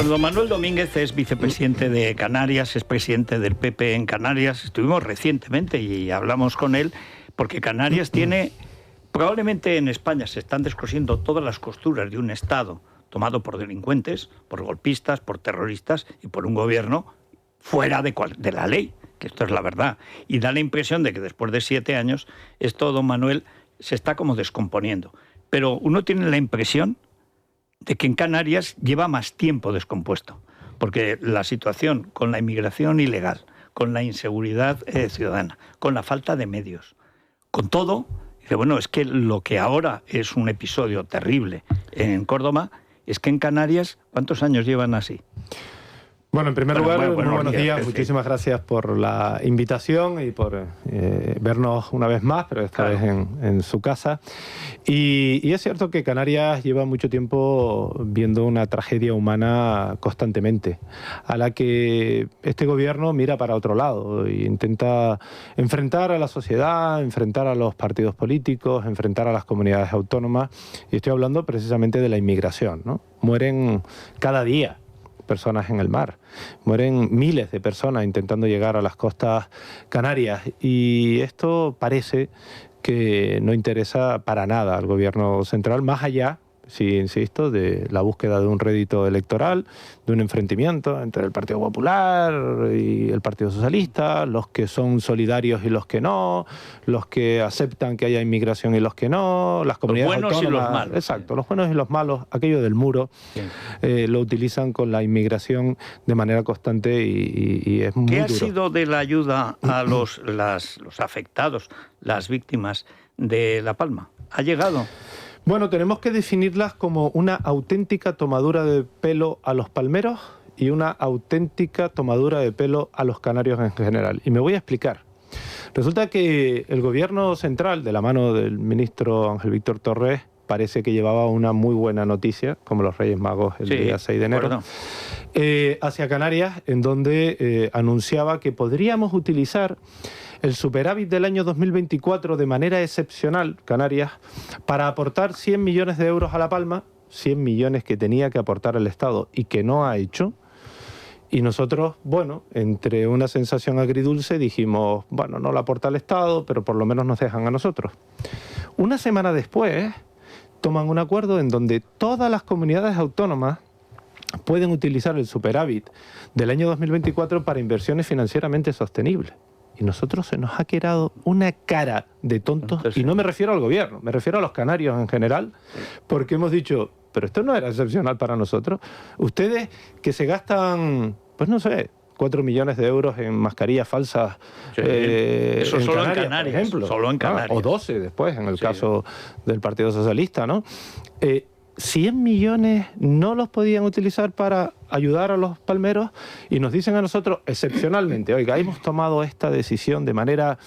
Pues don Manuel Domínguez es vicepresidente de Canarias, es presidente del PP en Canarias. Estuvimos recientemente y hablamos con él porque Canarias tiene, probablemente en España se están descosiendo todas las costuras de un Estado tomado por delincuentes, por golpistas, por terroristas y por un gobierno fuera de la ley, que esto es la verdad. Y da la impresión de que después de 7 años esto, don Manuel, se está como descomponiendo. Pero uno tiene la impresión de que en Canarias lleva más tiempo descompuesto, porque la situación con la inmigración ilegal, con la inseguridad ciudadana, con la falta de medios, con todo, dice, bueno, es que lo que ahora es un episodio terrible en Córdoba, es que en Canarias, ¿cuántos años llevan así? Bueno, en primer lugar, muy buenos días. Muchísimas gracias por la invitación y por vernos una vez más, pero esta vez en su casa. Y es cierto que Canarias lleva mucho tiempo viendo una tragedia humana constantemente, a la que este gobierno mira para otro lado e intenta enfrentar a la sociedad, enfrentar a los partidos políticos, enfrentar a las comunidades autónomas. Y estoy hablando precisamente de la inmigración, ¿no? Mueren cada día personas en el mar. Mueren miles de personas intentando llegar a las costas canarias y esto parece que no interesa para nada al gobierno central, más allá, sí, insisto, de la búsqueda de un rédito electoral, de un enfrentamiento entre el Partido Popular y el Partido Socialista, los que son solidarios y los que no, los que aceptan que haya inmigración y los que no, las comunidades autónomas. Los buenos y los malos. Exacto, los buenos y los malos, aquello del muro, lo utilizan con la inmigración de manera constante y es muy duro. ¿Qué ha sido de la ayuda a los afectados, las víctimas de La Palma? ¿Ha llegado? Bueno, tenemos que definirlas como una auténtica tomadura de pelo a los palmeros y una auténtica tomadura de pelo a los canarios en general. Y me voy a explicar. Resulta que el gobierno central, de la mano del ministro Ángel Víctor Torres, parece que llevaba una muy buena noticia, como los Reyes Magos el día 6 de enero, hacia Canarias, en donde anunciaba que podríamos utilizar el superávit del año 2024 de manera excepcional, Canarias, para aportar 100 millones de euros a La Palma, 100 millones que tenía que aportar el Estado y que no ha hecho. Y nosotros, bueno, entre una sensación agridulce dijimos, bueno, no la aporta el Estado, pero por lo menos nos dejan a nosotros. Una semana después toman un acuerdo en donde todas las comunidades autónomas pueden utilizar el superávit del año 2024 para inversiones financieramente sostenibles. Y nosotros se nos ha quedado una cara de tontos, y no me refiero al gobierno, me refiero a los canarios en general, porque hemos dicho, pero esto no era excepcional para nosotros. Ustedes que se gastan, pues no sé, 4 millones de euros en mascarillas falsas. Eso en solo Canarias, en Canarias, por ejemplo. Solo en Canarias. O 12 después, en el caso del Partido Socialista, ¿no? 100 millones no los podían utilizar para ayudar a los palmeros y nos dicen a nosotros excepcionalmente, oiga, hemos tomado esta decisión de manera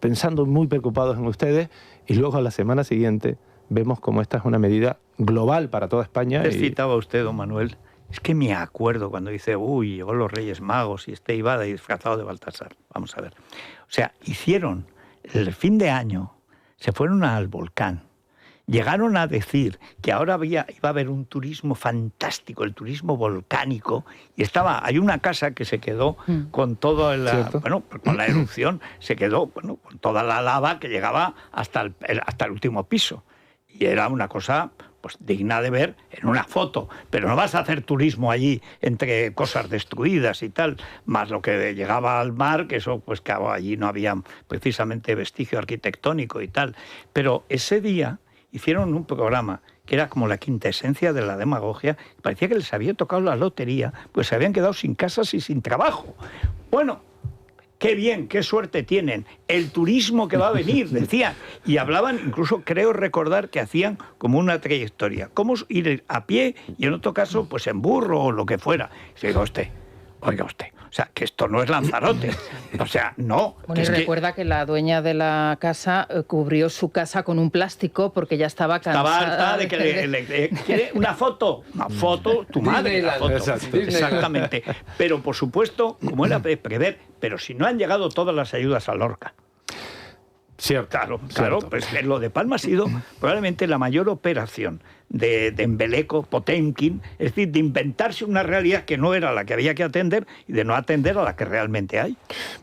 pensando muy preocupados en ustedes, y luego a la semana siguiente vemos como esta es una medida global para toda España. Citaba usted, don Manuel, es que me acuerdo cuando dice, uy, llegó los Reyes Magos y iba disfrazado de Baltasar. Vamos a ver. O sea, hicieron el fin de año, se fueron al volcán. Llegaron a decir que ahora iba a haber un turismo fantástico, el turismo volcánico, y hay una casa que se quedó con todo con la erupción, se quedó con toda la lava que llegaba hasta el último piso. Y era una cosa pues digna de ver en una foto, pero no vas a hacer turismo allí entre cosas destruidas y tal, más lo que llegaba al mar, que eso pues que allí no había precisamente vestigio arquitectónico y tal. Pero ese día hicieron un programa que era como la quintesencia de la demagogia, parecía que les había tocado la lotería, pues se habían quedado sin casas y sin trabajo. Bueno, qué bien, qué suerte tienen, el turismo que va a venir, decían, y hablaban, incluso creo recordar que hacían como una trayectoria, cómo ir a pie y en otro caso pues en burro o lo que fuera. Y digo, oiga usted, o sea, que esto no es Lanzarote, o sea, no. Bueno, y recuerda que la dueña de la casa cubrió su casa con un plástico porque ya estaba cansada. Estaba harta de que ¿quiere una foto? Una foto, tu madre, la foto. Exactamente. Pero, por supuesto, como era de prever, pero si no han llegado todas las ayudas a Lorca. Cierto, Claro, pues lo de Palma ha sido probablemente la mayor operación de embeleco, Potemkin, es decir, de inventarse una realidad que no era la que había que atender y de no atender a la que realmente hay.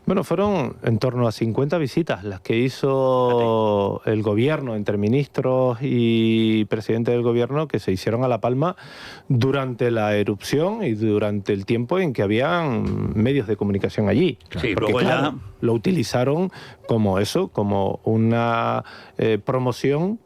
Bueno, fueron en torno a 50 visitas las que hizo el gobierno, entre ministros y presidente del gobierno, que se hicieron a La Palma durante la erupción y durante el tiempo en que habían medios de comunicación allí. Sí, porque luego claro, ya lo utilizaron como eso, como una promoción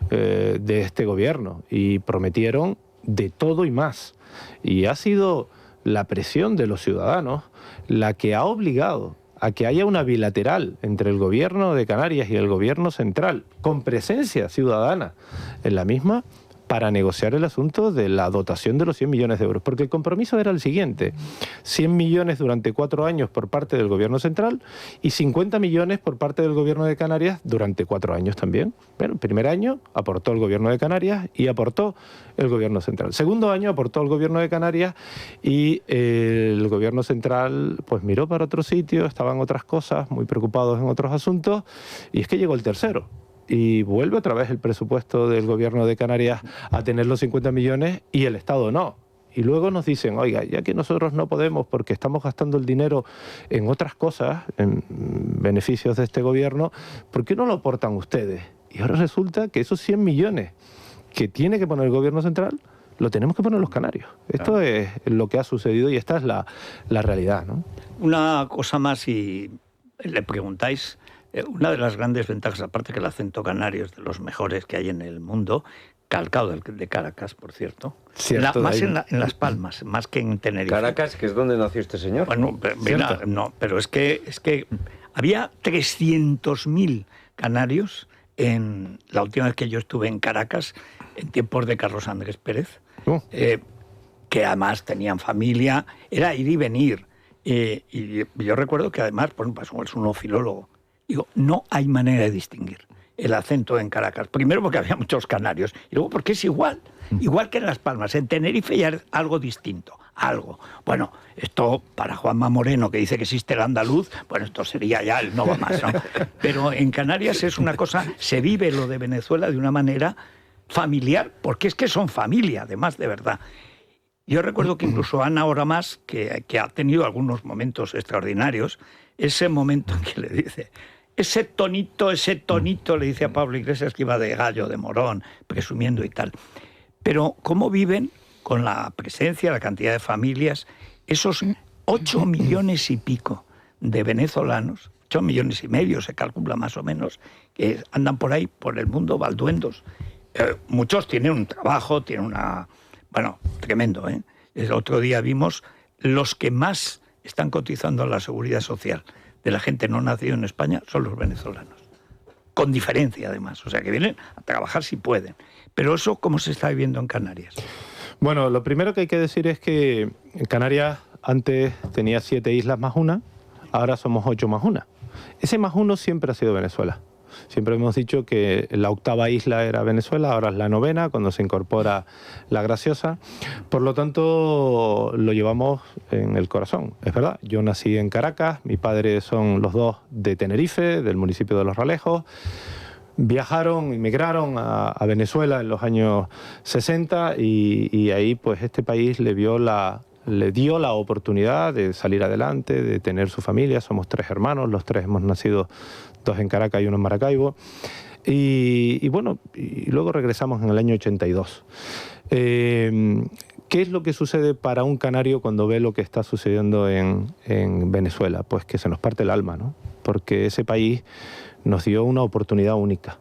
de este gobierno, y prometieron de todo y más. Y ha sido la presión de los ciudadanos la que ha obligado a que haya una bilateral entre el gobierno de Canarias y el gobierno central, con presencia ciudadana en la misma, para negociar el asunto de la dotación de los 100 millones de euros. Porque el compromiso era el siguiente: 100 millones durante 4 años por parte del gobierno central y 50 millones por parte del gobierno de Canarias durante 4 años también. Bueno, el primer año aportó el gobierno de Canarias y aportó el gobierno central. Segundo año aportó el gobierno de Canarias y el gobierno central pues miró para otro sitio, estaban otras cosas, muy preocupados en otros asuntos, y es que llegó el tercero. Y vuelve otra vez el presupuesto del gobierno de Canarias a tener los 50 millones y el Estado no. Y luego nos dicen, oiga, ya que nosotros no podemos porque estamos gastando el dinero en otras cosas, en beneficios de este gobierno, ¿por qué no lo aportan ustedes? Y ahora resulta que esos 100 millones que tiene que poner el gobierno central, lo tenemos que poner los canarios. Esto es lo que ha sucedido y esta es la realidad, ¿no? Una cosa más, si le preguntáis, una de las grandes ventajas, aparte que el acento canario es de los mejores que hay en el mundo, calcado de Caracas, por cierto. Más en Las Palmas, más que en Tenerife. Caracas, que es donde nació este señor. Bueno, pero es que había 300.000 canarios en la última vez que yo estuve en Caracas, en tiempos de Carlos Andrés Pérez, que además tenían familia, era ir y venir. Y yo recuerdo que además, bueno, pues es un filólogo, digo, no hay manera de distinguir el acento en Caracas. Primero porque había muchos canarios y luego porque es igual que en Las Palmas. En Tenerife ya es algo distinto, algo. Bueno, esto para Juanma Moreno, que dice que existe el andaluz, bueno, esto sería ya el no va más, ¿no? Pero en Canarias es una cosa, se vive lo de Venezuela de una manera familiar, porque es que son familia, además, de verdad. Yo recuerdo que incluso Ana ahora más, que ha tenido algunos momentos extraordinarios, ese momento en que le dice, ese tonito, le dice a Pablo Iglesias, que iba de gallo, de morón, presumiendo y tal. Pero cómo viven con la presencia, la cantidad de familias, esos 8 millones y pico de venezolanos, 8 millones y medio se calcula más o menos, que andan por ahí, por el mundo, balduendos. Muchos tienen un trabajo, tienen una... Bueno, tremendo, ¿eh? El otro día vimos los que más están cotizando a la seguridad social de la gente no nacida en España son los venezolanos. Con diferencia, además. O sea, que vienen a trabajar si pueden. Pero eso, ¿cómo se está viviendo en Canarias? Bueno, lo primero que hay que decir es que Canarias antes tenía 7 islas más una, ahora somos 8 más una. Ese más uno siempre ha sido Venezuela. Siempre hemos dicho que la 8ª isla era Venezuela, ahora es la 9ª, cuando se incorpora La Graciosa. Por lo tanto, lo llevamos en el corazón. Es verdad, yo nací en Caracas, mis padres son los dos de Tenerife, del municipio de Los Ralejos. Viajaron, emigraron a Venezuela en los años 60 y ahí pues este país le dio la oportunidad de salir adelante, de tener su familia. Somos 3 hermanos, los 3 hemos nacido, 2 en Caracas y 1 en Maracaibo. Y bueno, y luego regresamos en el año 82. ¿Qué es lo que sucede para un canario cuando ve lo que está sucediendo en Venezuela? Pues que se nos parte el alma, ¿no? Porque ese país nos dio una oportunidad única,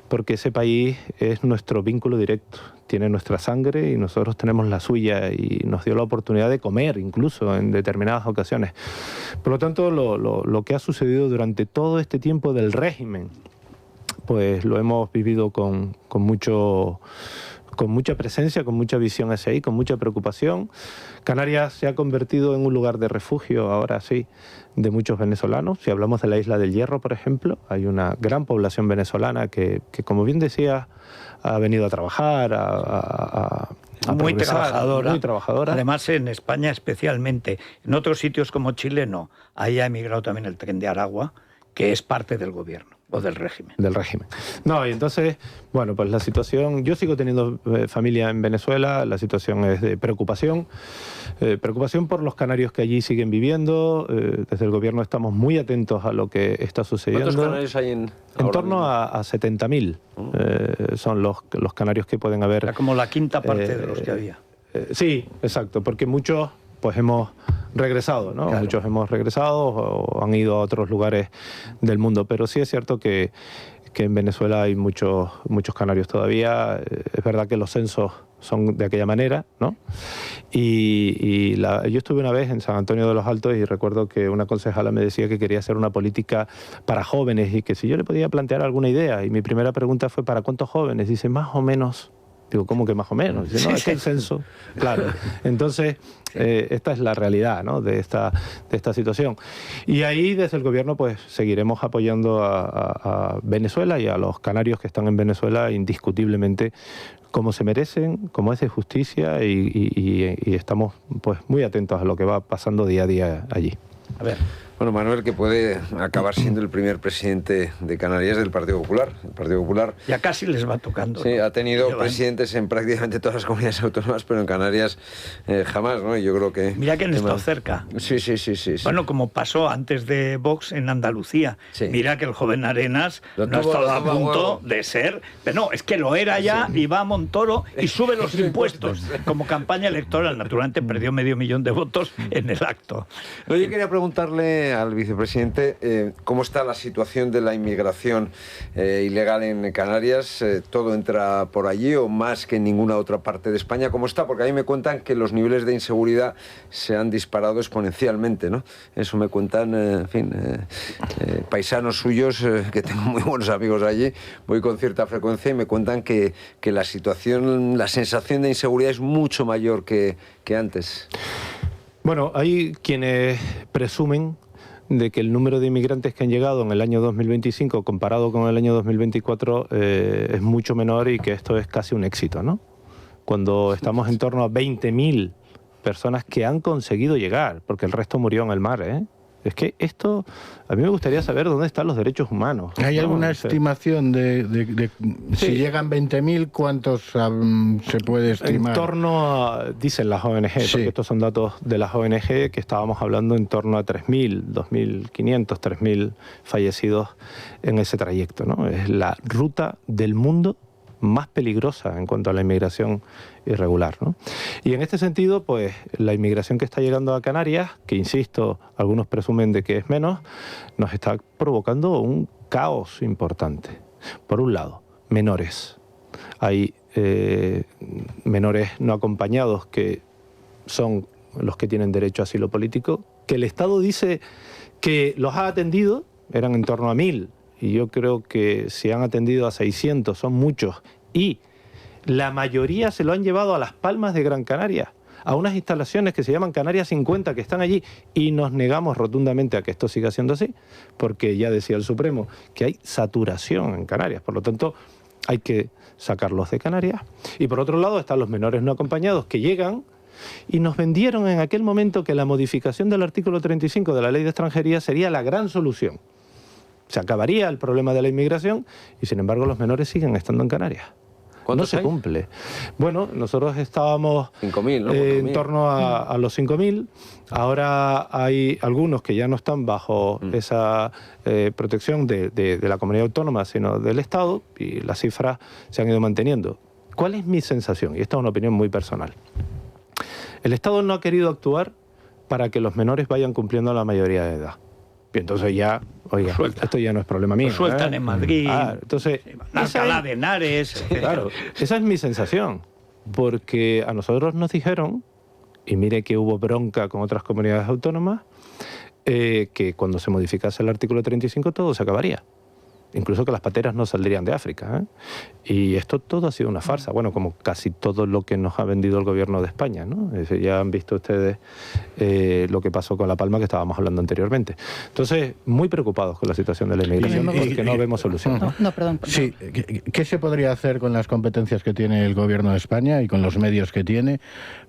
porque ese país es nuestro vínculo directo, tiene nuestra sangre y nosotros tenemos la suya, y nos dio la oportunidad de comer incluso en determinadas ocasiones. Por lo tanto, lo que ha sucedido durante todo este tiempo del régimen, pues lo hemos vivido con mucha presencia, con mucha visión hacia ahí, con mucha preocupación. Canarias se ha convertido en un lugar de refugio, ahora sí, de muchos venezolanos. Si hablamos de la Isla del Hierro, por ejemplo, hay una gran población venezolana que como bien decía, ha venido a trabajar, a muy trabajadora. Muy trabajadora. Además, en España especialmente. En otros sitios como Chile, no. Ahí ha emigrado también el tren de Aragua, que es parte del gobierno. o del régimen. Del régimen. No, y entonces, bueno, pues la situación... Yo sigo teniendo familia en Venezuela, la situación es de preocupación. Preocupación por los canarios que allí siguen viviendo. Desde el gobierno estamos muy atentos a lo que está sucediendo. ¿Cuántos canarios hay en torno a 70.000 son los canarios que pueden haber. Era como la quinta parte de los que había. Sí, exacto, porque muchos pues hemos regresado, ¿no? Claro. Muchos hemos regresado o han ido a otros lugares del mundo, pero sí es cierto que en Venezuela hay muchos canarios todavía. Es verdad que los censos son de aquella manera, ¿no? Yo estuve una vez en San Antonio de los Altos y recuerdo que una concejala me decía que quería hacer una política para jóvenes y que si yo le podía plantear alguna idea. Y mi primera pregunta fue, ¿para cuántos jóvenes? Dice, más o menos. Digo, ¿cómo que más o menos? Dice, no, es que el censo. Claro. Entonces, esta es la realidad, ¿no? de esta situación. Y ahí, desde el gobierno, pues seguiremos apoyando a Venezuela y a los canarios que están en Venezuela indiscutiblemente como se merecen, como es de justicia y estamos pues muy atentos a lo que va pasando día a día allí. A ver. Bueno, Manuel, que puede acabar siendo el primer presidente de Canarias del Partido Popular. El Partido Popular... Ya casi les va tocando. Sí, ¿no? ha tenido presidentes en prácticamente todas las comunidades autónomas, pero en Canarias jamás, ¿no? Y yo creo que... Mira que han estado cerca. Sí. Bueno, como pasó antes de Vox en Andalucía. Sí. Mira que el joven Arenas no ha estado a punto de ser... Pero no, es que lo era ya y va a Montoro y sube los impuestos. Como campaña electoral, naturalmente perdió 500.000 de votos en el acto. Yo quería preguntarle al vicepresidente cómo está la situación de la inmigración ilegal en Canarias. ¿Todo entra por allí o más que en ninguna otra parte de España? ¿Cómo está? Porque a mí me cuentan que los niveles de inseguridad se han disparado exponencialmente, ¿no? Eso me cuentan, paisanos suyos, que tengo muy buenos amigos allí, voy con cierta frecuencia y me cuentan que la situación, la sensación de inseguridad es mucho mayor que antes. Bueno, hay quienes presumen de que el número de inmigrantes que han llegado en el año 2025 comparado con el año 2024 es mucho menor y que esto es casi un éxito, ¿no? Cuando estamos en torno a 20.000 personas que han conseguido llegar, porque el resto murió en el mar, ¿eh? Es que esto, a mí me gustaría saber dónde están los derechos humanos. ¿Hay alguna estimación de Sí. si llegan 20.000, cuántos se puede estimar? En torno a, dicen las ONG, Sí. porque estos son datos de las ONG, que estábamos hablando en torno a 3.000, 2.500, 3.000 fallecidos en ese trayecto, ¿no? Es la ruta del mundo más peligrosa en cuanto a la inmigración irregular, ¿no? Y en este sentido, pues la inmigración que está llegando a Canarias, que insisto, algunos presumen de que es menos, nos está provocando un caos importante. Por un lado, menores. Hay menores no acompañados que son los que tienen derecho a asilo político, que el Estado dice que los ha atendido, eran en torno a 1.000, y yo creo que si han atendido a 600 son muchos, y la mayoría se lo han llevado a Las Palmas de Gran Canaria, a unas instalaciones que se llaman Canarias 50 que están allí, y nos negamos rotundamente a que esto siga siendo así, porque ya decía el Supremo que hay saturación en Canarias, por lo tanto hay que sacarlos de Canarias. Y por otro lado están los menores no acompañados que llegan y nos vendieron en aquel momento que la modificación del artículo 35 de la Ley de Extranjería sería la gran solución. Se acabaría el problema de la inmigración y sin embargo los menores siguen estando en Canarias. No se cumple. Bueno, nosotros estábamos 5.000, ¿no? en torno a los 5.000. Ahora hay algunos que ya no están bajo esa protección de la comunidad autónoma, sino del Estado, y las cifras se han ido manteniendo. ¿Cuál es mi sensación? Y esta es una opinión muy personal. El Estado no ha querido actuar para que los menores vayan cumpliendo la mayoría de edad. Y entonces ya, oiga, esto ya no es problema mío. Lo sueltan en Madrid, entonces, Alcalá de Henares. Claro, esa es mi sensación, porque a nosotros nos dijeron, y mire que hubo bronca con otras comunidades autónomas, que cuando se modificase el artículo 35 todo se acabaría. Incluso que las pateras no saldrían de África, ¿eh? Y esto todo ha sido una farsa, bueno, como casi todo lo que nos ha vendido el gobierno de España, ¿no? Ya han visto ustedes lo que pasó con La Palma, que estábamos hablando anteriormente. Entonces, muy preocupados con la situación de la inmigración, porque no vemos solución. No, perdón. Sí, ¿qué se podría hacer con las competencias que tiene el gobierno de España y con los medios que tiene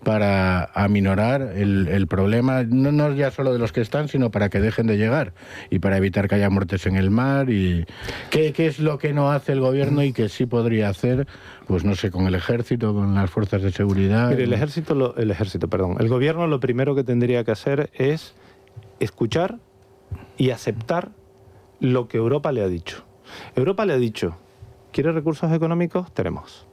para aminorar el problema, no ya solo de los que están, sino para que dejen de llegar y para evitar que haya muertes en el mar y ¿Qué es lo que no hace el gobierno y que sí podría hacer? Pues no sé, con el ejército, con las fuerzas de seguridad. Mire, el gobierno lo primero que tendría que hacer es escuchar y aceptar lo que Europa le ha dicho. Europa le ha dicho, ¿quiere recursos económicos? Tenemos.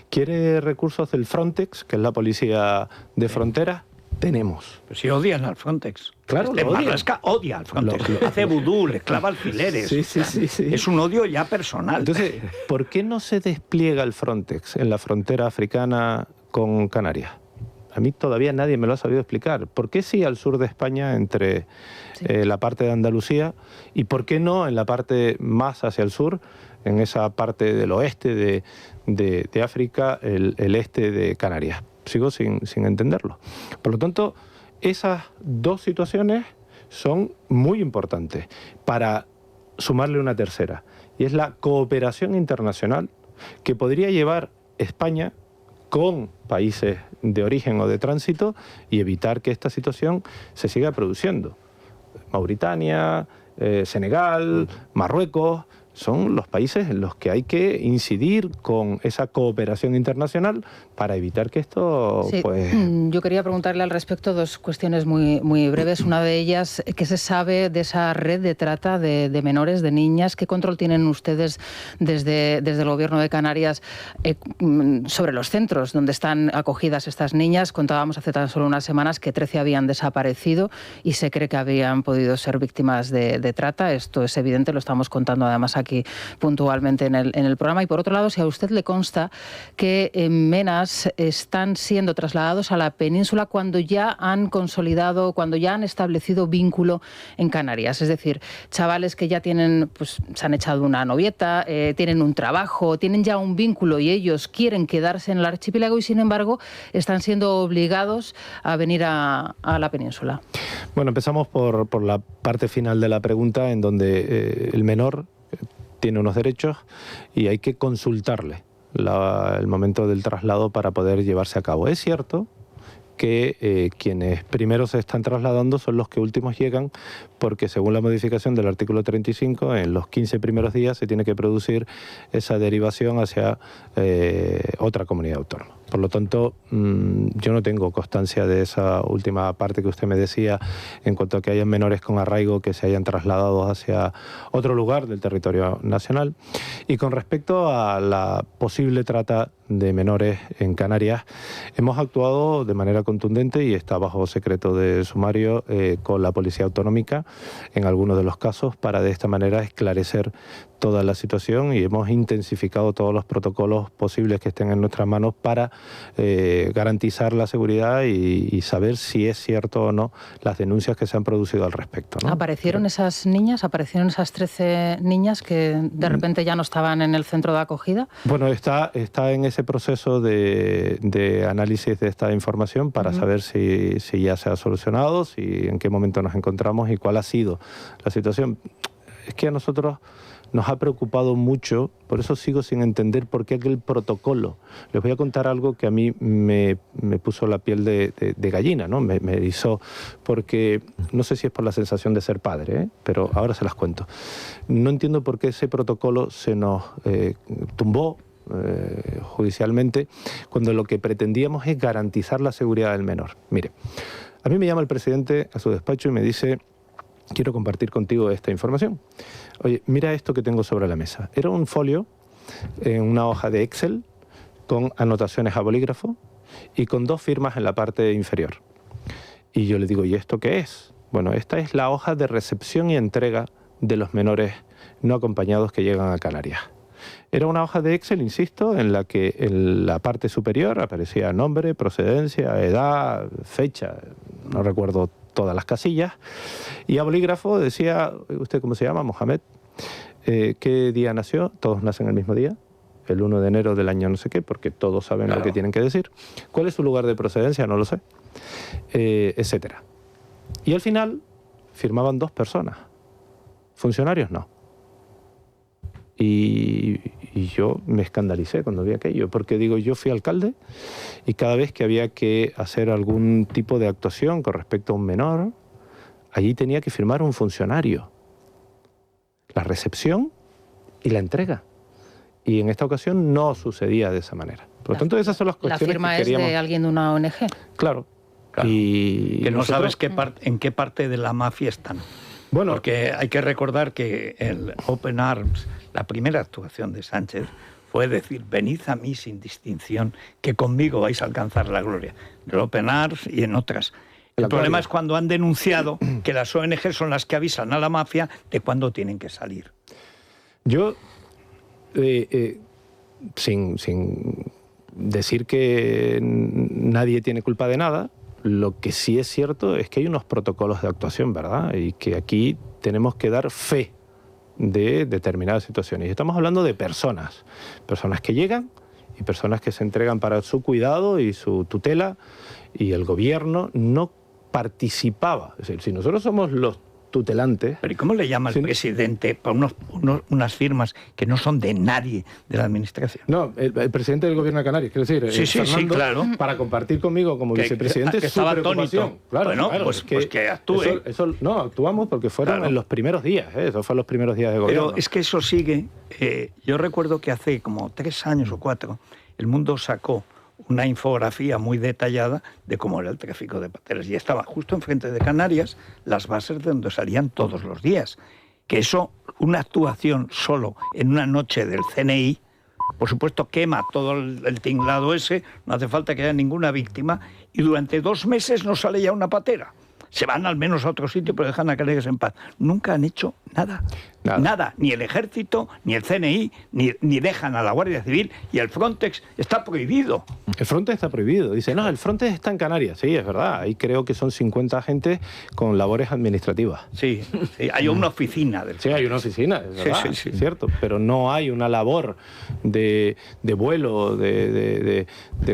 ¿Quiere recursos del Frontex, que es la policía de fronteras? Tenemos. Pero si odian al Frontex. Claro, lo odian. Marlaska odia al Frontex. Hace vudú, le clava alfileres. Sí. Es un odio ya personal. Entonces, ¿por qué no se despliega el Frontex en la frontera africana con Canarias? A mí todavía nadie me lo ha sabido explicar. ¿Por qué sí al sur de España, entre la parte de Andalucía, y por qué no en la parte más hacia el sur, en esa parte del oeste de África, el este de Canarias? Sigo sin entenderlo. Por lo tanto, esas dos situaciones son muy importantes para sumarle una tercera, y es la cooperación internacional que podría llevar España con países de origen o de tránsito y evitar que esta situación se siga produciendo. Mauritania, Senegal, Marruecos, son los países en los que hay que incidir con esa cooperación internacional para evitar que esto... Sí, pues... Yo quería preguntarle al respecto dos cuestiones muy breves. Una de ellas, ¿qué se sabe de esa red de trata de menores, de niñas? ¿Qué control tienen ustedes desde el Gobierno de Canarias sobre los centros donde están acogidas estas niñas? Contábamos hace tan solo unas semanas que 13 habían desaparecido y se cree que habían podido ser víctimas de trata. Esto es evidente, lo estamos contando además aquí puntualmente en el programa. Y por otro lado, si a usted le consta que menas están siendo trasladados a la península cuando ya han consolidado, cuando ya han establecido vínculo en Canarias. Es decir, chavales que ya tienen, pues se han echado una novieta, tienen un trabajo, tienen ya un vínculo y ellos quieren quedarse en el archipiélago y sin embargo están siendo obligados a venir a la península. Bueno, empezamos por la parte final de la pregunta, en donde el menor tiene unos derechos y hay que consultarle el momento del traslado para poder llevarse a cabo. Es cierto que quienes primero se están trasladando son los que últimos llegan, porque según la modificación del artículo 35, en los 15 primeros días se tiene que producir esa derivación hacia otra comunidad autónoma. Por lo tanto, yo no tengo constancia de esa última parte que usted me decía en cuanto a que hayan menores con arraigo que se hayan trasladado hacia otro lugar del territorio nacional. Y con respecto a la posible trata de menores en Canarias, hemos actuado de manera contundente y está bajo secreto de sumario con la Policía Autonómica en algunos de los casos para de esta manera esclarecer toda la situación, y hemos intensificado todos los protocolos posibles que estén en nuestras manos para garantizar la seguridad y saber si es cierto o no las denuncias que se han producido al respecto, ¿no? ¿Aparecieron esas niñas? ¿Aparecieron esas 13 niñas que de repente ya no estaban en el centro de acogida? Bueno, está en ese proceso de análisis de esta información para saber si ya se ha solucionado, si en qué momento nos encontramos y cuál ha sido la situación. Es que a nosotros nos ha preocupado mucho, por eso sigo sin entender por qué aquel protocolo. Les voy a contar algo que a mí me puso la piel de gallina, ¿no? Me erizó, porque no sé si es por la sensación de ser padre, pero ahora se las cuento. No entiendo por qué ese protocolo se nos tumbó judicialmente, cuando lo que pretendíamos es garantizar la seguridad del menor. Mire, a mí me llama el presidente a su despacho y me dice: quiero compartir contigo esta información. Oye, mira esto que tengo sobre la mesa. Era un folio en una hoja de Excel con anotaciones a bolígrafo y con 2 firmas en la parte inferior. Y yo le digo: ¿y esto qué es? Bueno, esta es la hoja de recepción y entrega de los menores no acompañados que llegan a Canarias. Era una hoja de Excel, insisto, en la que en la parte superior aparecía nombre, procedencia, edad, fecha, no recuerdo todas las casillas, y a bolígrafo decía: ¿usted cómo se llama? Mohamed. ¿Qué día nació? Todos nacen el mismo día, el 1 de enero del año no sé qué, porque todos saben lo que tienen que decir. ¿Cuál es su lugar de procedencia? No lo sé, etcétera. Y al final firmaban 2 personas, funcionarios no. Y yo me escandalicé cuando vi aquello, porque digo, yo fui alcalde y cada vez que había que hacer algún tipo de actuación con respecto a un menor, allí tenía que firmar un funcionario. La recepción y la entrega. Y en esta ocasión no sucedía de esa manera. Por lo tanto, esas son las cuestiones que queríamos... ¿La firma es de alguien de una ONG? Claro. Y que no sabes en qué parte de la mafia están. Bueno, porque hay que recordar que el Open Arms, la primera actuación de Sánchez, fue decir, venid a mí sin distinción, que conmigo vais a alcanzar la gloria. En el Open Arms y en otras. El problema es cuando han denunciado que las ONG son las que avisan a la mafia de cuándo tienen que salir. Yo, sin decir que nadie tiene culpa de nada, lo que sí es cierto es que hay unos protocolos de actuación, ¿verdad? Y que aquí tenemos que dar fe de determinadas situaciones. Y estamos hablando de personas que llegan y personas que se entregan para su cuidado y su tutela, y el gobierno no participaba. Es decir, si nosotros somos los tutelantes... ¿Pero y cómo le llama el presidente para unas firmas que no son de nadie de la administración? No, el presidente del gobierno de Canarias, quiero decir, Fernando, claro, para compartir conmigo como vicepresidente que su preocupación. Claro, bueno, claro, pues que actúe. No, actuamos porque fueron en los primeros días, eso fue en los primeros días de gobierno. Pero es que eso sigue. Yo recuerdo que hace como 3 años o 4, El Mundo sacó una infografía muy detallada de cómo era el tráfico de pateras. Y estaba justo enfrente de Canarias las bases de donde salían todos los días. Que eso, una actuación solo en una noche del CNI, por supuesto quema todo el tinglado ese, no hace falta que haya ninguna víctima, y durante 2 meses no sale ya una patera. Se van al menos a otro sitio, pero dejan a Canarias en paz. Nunca han hecho nada. Nada. Ni el Ejército, ni el CNI, ni dejan a la Guardia Civil, y el Frontex está prohibido. El Frontex está prohibido. Dice, no, el Frontex está en Canarias. Sí, es verdad. Ahí creo que son 50 agentes con labores administrativas. Sí, hay una oficina del Frontex. Sí, hay una oficina, es verdad, sí. Cierto. Pero no hay una labor de vuelo, de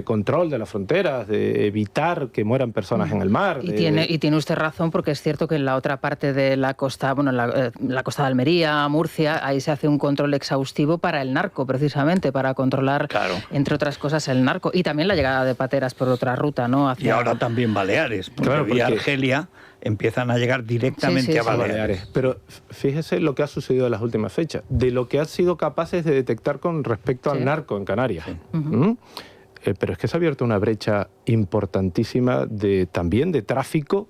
control de las fronteras, de evitar que mueran personas en el mar. Y tiene usted razón, porque es cierto que en la otra parte de la costa, bueno, la costa de Almería, Murcia, ahí se hace un control exhaustivo para el narco, precisamente, para controlar, entre otras cosas, el narco. Y también la llegada de pateras por otra ruta, ¿no? Y ahora también Baleares, porque vía Argelia empiezan a llegar directamente a Baleares. Pero fíjese lo que ha sucedido en las últimas fechas, de lo que han sido capaces de detectar con respecto al narco en Canarias. Pero es que se ha abierto una brecha importantísima también de tráfico,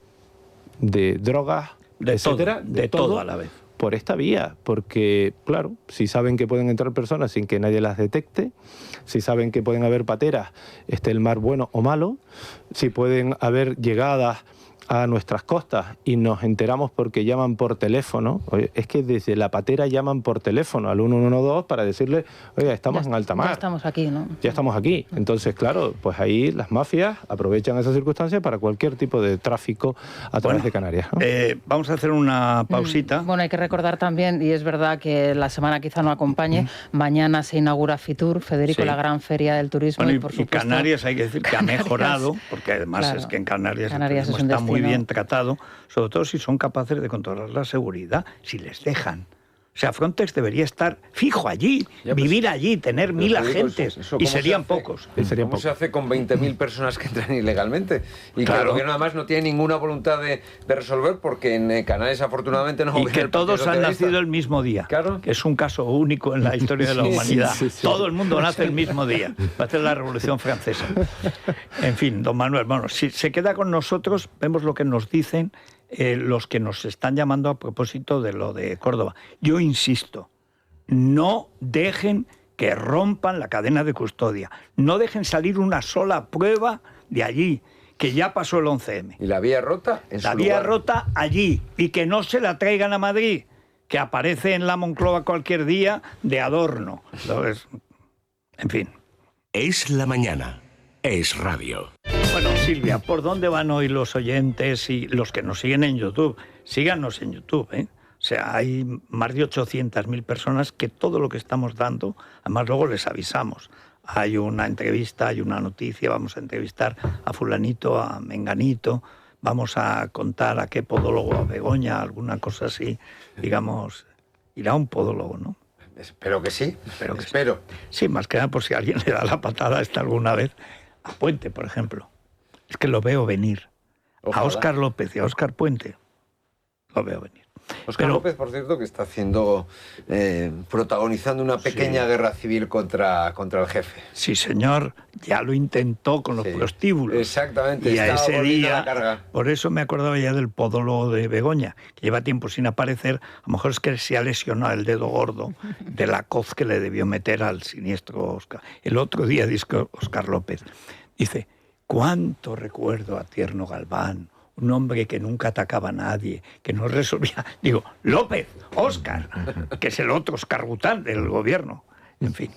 de drogas, etcétera, de todo a la vez. Por esta vía, porque, claro, si saben que pueden entrar personas sin que nadie las detecte, si saben que pueden haber pateras, esté el mar bueno o malo, si pueden haber llegadas a nuestras costas y nos enteramos porque llaman por teléfono. Oye, es que desde la patera llaman por teléfono al 112 para decirle, oye, estamos en alta mar. Ya estamos aquí, ¿no? Ya estamos aquí. Entonces, claro, pues ahí las mafias aprovechan esas circunstancias para cualquier tipo de tráfico a través de Canarias, ¿no? Vamos a hacer una pausita. Bueno, hay que recordar también, y es verdad que la semana quizá no acompañe, mañana se inaugura Fitur, Federico, la gran feria del turismo. Bueno, y por supuesto, Canarias hay que decir que ha mejorado, porque además es que en Canarias el turismo está muy bien tratado, sobre todo si son capaces de controlar la seguridad, si les dejan. O sea, Frontex debería estar fijo allí, vivir allí, tener 1000 agentes, y serían pocos. ¿Cómo se hace con 20.000 personas que entran ilegalmente? Y que el gobierno además no tiene ninguna voluntad de resolver, porque en Canarias afortunadamente no... Y que todos han nacido el mismo día, que es un caso único en la historia de la humanidad. Todo el mundo nace el mismo día. Va a ser la Revolución Francesa. En fin, don Manuel, bueno, si se queda con nosotros, vemos lo que nos dicen los que nos están llamando a propósito de lo de Córdoba. Yo insisto, no dejen que rompan la cadena de custodia, no dejen salir una sola prueba de allí, que ya pasó el 11M. ¿Y la vía rota? La vía rota allí, y que no se la traigan a Madrid, que aparece en la Moncloa cualquier día de adorno. Entonces, en fin. Es la mañana, es radio. Bueno, Silvia, ¿por dónde van hoy los oyentes y los que nos siguen en YouTube? Síganos en YouTube, ¿eh? O sea, hay más de 800.000 personas que todo lo que estamos dando, además luego les avisamos. Hay una entrevista, hay una noticia, vamos a entrevistar a fulanito, a menganito, vamos a contar a qué podólogo, a Begoña, alguna cosa así, digamos, irá un podólogo, ¿no? Espero que sí, espero. Sí, más que nada por si alguien le da la patada esta alguna vez. A Puente, por ejemplo. Es que lo veo venir. Ojalá. A Óscar López y a Óscar Puente. lo veo venir. Óscar López, por cierto, que está haciendo, protagonizando una pequeña guerra civil contra el jefe. Sí, señor, ya lo intentó con los prostíbulos. Exactamente, y a ese día, la carga. Por eso me acordaba ya del podólogo de Begoña, que lleva tiempo sin aparecer. A lo mejor es que se ha lesionado el dedo gordo de la coz que le debió meter al siniestro Óscar. El otro día dice Óscar López, dice, ¿cuánto recuerdo a Tierno Galván? Un hombre que nunca atacaba a nadie, que no resolvía... Digo, López, Óscar, que es el otro Óscar Gután del gobierno. En fin.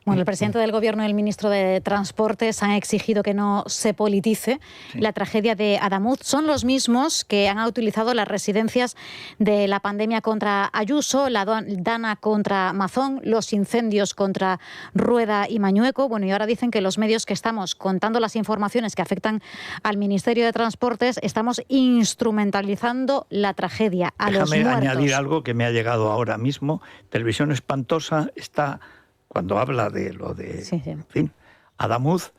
Bueno, el presidente del Gobierno y el ministro de Transportes han exigido que no se politice la tragedia de Adamuz. Son los mismos que han utilizado las residencias de la pandemia contra Ayuso, la Dana contra Mazón, los incendios contra Rueda y Mañueco. Bueno, y ahora dicen que los medios que estamos contando las informaciones que afectan al Ministerio de Transportes estamos instrumentalizando la tragedia a los muertos. Déjame añadir algo que me ha llegado ahora mismo. Televisión Espantosa está... Cuando habla de lo de, en fin, Adamuz,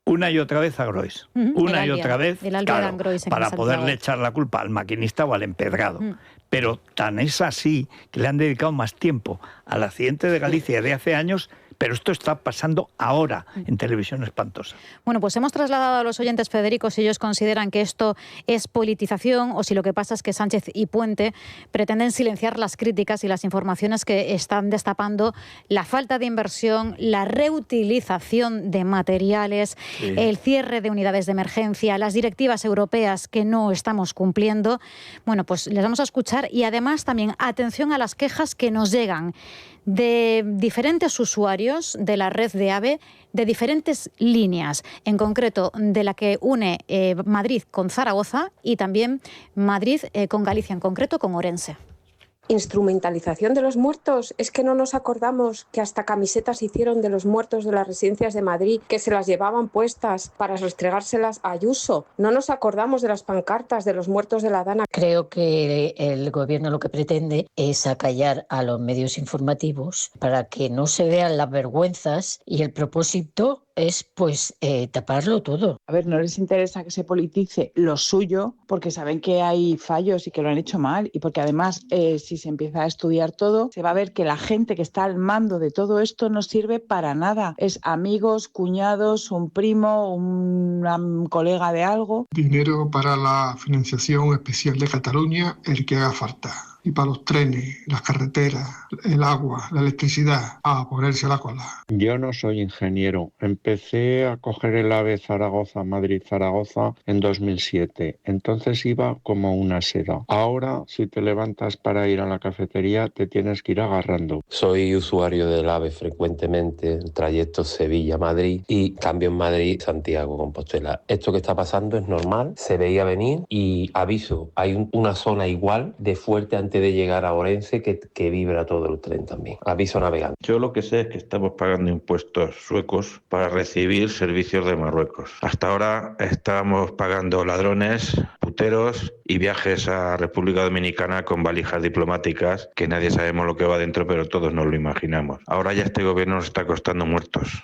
una y otra vez a Grois. Una y otra vez, claro, para poderle echar la culpa al maquinista o al empedrado. Pero tan es así que le han dedicado más tiempo al accidente de Galicia de hace años. Pero esto está pasando ahora en Televisión Espantosa. Bueno, pues hemos trasladado a los oyentes, Federico, si ellos consideran que esto es politización o si lo que pasa es que Sánchez y Puente pretenden silenciar las críticas y las informaciones que están destapando la falta de inversión, la reutilización de materiales, el cierre de unidades de emergencia, las directivas europeas que no estamos cumpliendo. Bueno, pues les vamos a escuchar y además también atención a las quejas que nos llegan de diferentes usuarios de la red de AVE, de diferentes líneas, en concreto de la que une Madrid con Zaragoza y también Madrid con Galicia, en concreto con Orense. Instrumentalización de los muertos. Es que no nos acordamos que hasta camisetas hicieron de los muertos de las residencias de Madrid, que se las llevaban puestas para restregárselas a Ayuso. No nos acordamos de las pancartas de los muertos de la Dana. Creo que el gobierno lo que pretende es acallar a los medios informativos para que no se vean las vergüenzas y el propósito es taparlo todo. A ver, no les interesa que se politice lo suyo porque saben que hay fallos y que lo han hecho mal y porque además si se empieza a estudiar todo se va a ver que la gente que está al mando de todo esto no sirve para nada. Es amigos, cuñados, un primo, un colega de algo. Dinero para la financiación especial de Cataluña, el que haga falta. Y para los trenes, las carreteras, el agua, la electricidad, a ponerse a la cola. Yo no soy ingeniero. Empecé a coger el AVE Zaragoza, Madrid-Zaragoza en 2007. Entonces iba como una seda. Ahora, si te levantas para ir a la cafetería, te tienes que ir agarrando. Soy usuario del AVE frecuentemente, el trayecto Sevilla-Madrid y cambio en Madrid-Santiago-Compostela. Esto que está pasando es normal, se veía venir y aviso, hay una zona igual de fuerte antes de llegar a Orense que vibra todo el tren también. Aviso navegante. Yo lo que sé es que estamos pagando impuestos suecos para recibir servicios de Marruecos. Hasta ahora estábamos pagando ladrones, puteros y viajes a República Dominicana con valijas diplomáticas que nadie sabemos lo que va dentro, pero todos nos lo imaginamos. Ahora ya este gobierno nos está costando muertos.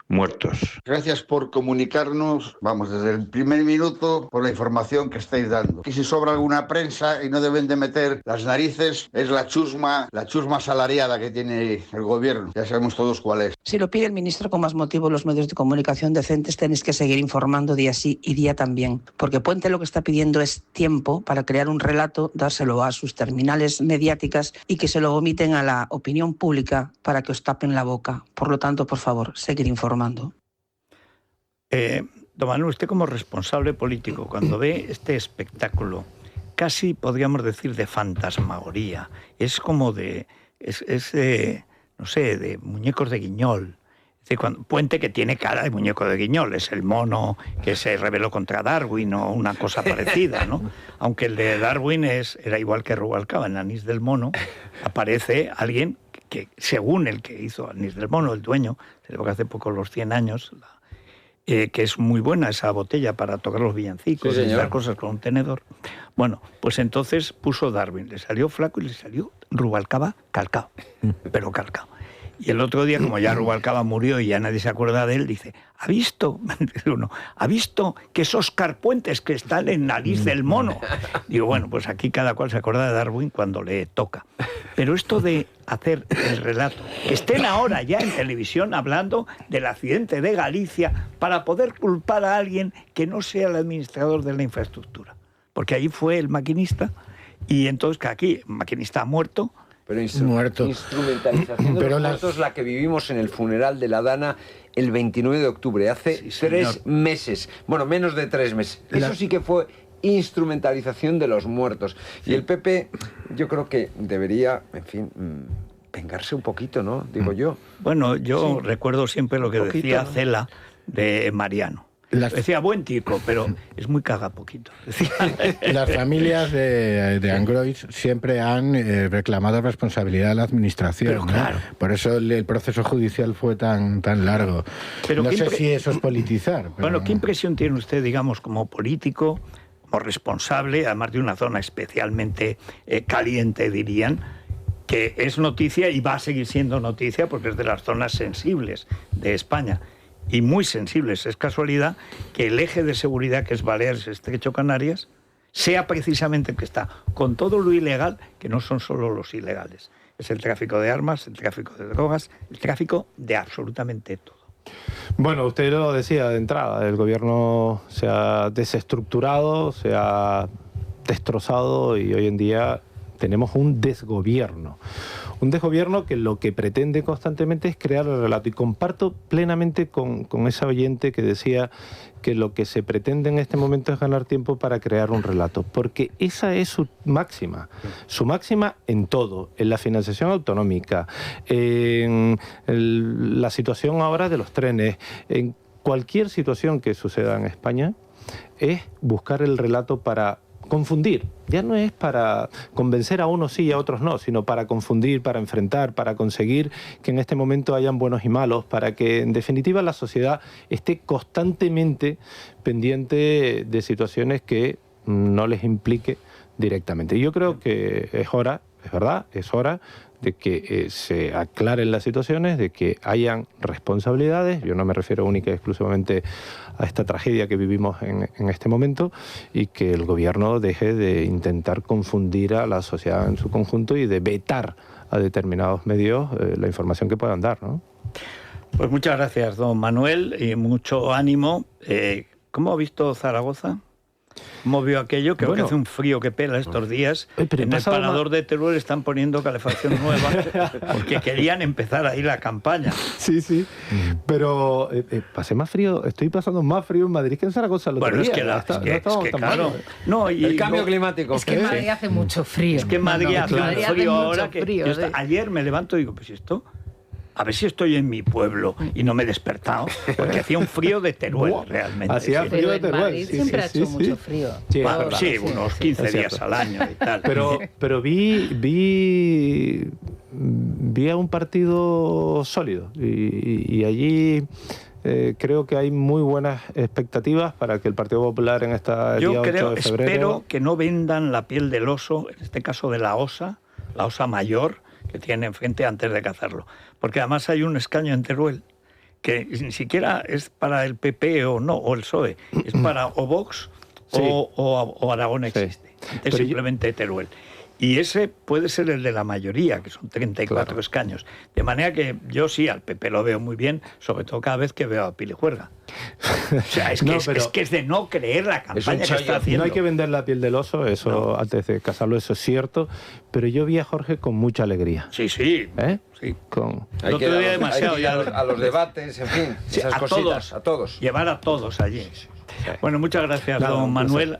Gracias por comunicarnos, desde el primer minuto, por la información que estáis dando. Y si sobra alguna prensa y no deben de meter las narices, es la chusma asalariada que tiene el gobierno. Ya sabemos todos cuál es. Si lo pide el ministro, con más motivo los medios de comunicación decentes tenéis que seguir informando día sí y día también. Porque Puente lo que está pidiendo es tiempo para crear un relato, dárselo a sus terminales mediáticas y que se lo vomiten a la opinión pública para que os tapen la boca. Por lo tanto, por favor, seguir informando. Don Manuel, usted como responsable político, cuando ve este espectáculo, casi podríamos decir de fantasmagoría, es como de muñecos de Guiñol. Es decir, Puente, que tiene cara de muñeco de Guiñol, es el mono que se rebeló contra Darwin o una cosa parecida, ¿no? Aunque el de Darwin era igual que Rubalcaba, en Anís del Mono aparece alguien que, según el que hizo Anís del Mono, el dueño, celebró hace poco los 100 años, que es muy buena esa botella para tocar los villancicos y hacer cosas con un tenedor. Bueno, pues entonces puso Darwin, le salió flaco y le salió Rubalcaba calcao, pero calcao. Y el otro día, como ya Rubalcaba murió y ya nadie se acuerda de él, dice, ¿ha visto que esos carpuentes que están en nariz del mono? Digo, bueno, pues aquí cada cual se acuerda de Darwin cuando le toca. Pero esto de hacer el relato, que estén ahora ya en televisión hablando del accidente de Galicia para poder culpar a alguien que no sea el administrador de la infraestructura. Porque ahí fue el maquinista y entonces que aquí el maquinista ha muerto. Pero instrumentalización de los muertos, la que vivimos en el funeral de la Dana el 29 de octubre, hace 3 meses. Bueno, menos de 3 meses. Eso sí que fue instrumentalización de los muertos. Y el PP, yo creo que debería, en fin, vengarse un poquito, ¿no? Digo yo. Bueno, yo recuerdo siempre lo que decía Cela de Mariano. Decía buen tipo, pero es muy cagapoquito. Las familias de Angrois siempre han reclamado responsabilidad de la administración. Pero, claro. Por eso el proceso judicial fue tan largo. Pero no sé si eso es politizar. Pero bueno, ¿qué impresión tiene usted, digamos, como político, como responsable, además de una zona especialmente caliente, dirían, que es noticia y va a seguir siendo noticia porque es de las zonas sensibles de España? Y muy sensibles. Es casualidad que el eje de seguridad, que es Baleares, Estrecho, Canarias, sea precisamente el que está con todo lo ilegal, que no son solo los ilegales. Es el tráfico de armas, el tráfico de drogas, el tráfico de absolutamente todo. Bueno, usted lo decía de entrada, el gobierno se ha desestructurado, se ha destrozado y hoy en día tenemos un desgobierno. Un desgobierno que lo que pretende constantemente es crear el relato. Y comparto plenamente con esa oyente que decía que lo que se pretende en este momento es ganar tiempo para crear un relato. Porque esa es su máxima. Su máxima en todo. En la financiación autonómica, en la situación ahora de los trenes, en cualquier situación que suceda en España, es buscar el relato para confundir. Ya no es para convencer a unos sí y a otros no, sino para confundir, para enfrentar, para conseguir que en este momento hayan buenos y malos, para que en definitiva la sociedad esté constantemente pendiente de situaciones que no les implique directamente. Y yo creo que es hora, es verdad, es hora de que se aclaren las situaciones, de que hayan responsabilidades. Yo no me refiero única y exclusivamente a esta tragedia que vivimos en este momento, y que el gobierno deje de intentar confundir a la sociedad en su conjunto y de vetar a determinados medios la información que puedan dar, ¿no? Pues muchas gracias, don Manuel, y mucho ánimo. ¿Cómo ha visto Zaragoza? ¿Cómo vio aquello? Creo que hace un frío que pela estos días. En el parador de Teruel están poniendo calefacción nueva porque querían empezar ahí la campaña. Sí, sí. Pero pasé más frío, estoy pasando más frío en Madrid que en Zaragoza. Bueno, es que claro. No, y el cambio climático. Es que en Madrid hace mucho frío. Es que en Madrid hace un frío ahora que ayer me levanto y digo, pues esto... A ver si estoy en mi pueblo y no me he despertado, porque hacía un frío de Teruel, realmente. Hacía frío de Teruel. Madrid siempre ha hecho mucho frío. Sí, unos 15 días al año y tal. Pero vi a un partido sólido y allí creo que hay muy buenas expectativas para que el Partido Popular en esta día 8 de febrero... Espero que no vendan la piel del oso, en este caso de la osa mayor, que tiene enfrente antes de cazarlo. Porque además hay un escaño en Teruel que ni siquiera es para el PP o el PSOE, es para o Vox o Aragón existe. Es simplemente Teruel. Y ese puede ser el de la mayoría, que son 34 escaños. De manera que yo sí al PP lo veo muy bien, sobre todo cada vez que veo a Pili Juerga. O sea, es que es de no creer la campaña que está haciendo. No hay que vender la piel del oso, eso antes de casarlo, eso es cierto. Pero yo vi a Jorge con mucha alegría. Sí. Sí. Hay que ir a los debates, en fin, esas cositas, a todos. Llevar a todos allí. Bueno, muchas gracias, don Manuel.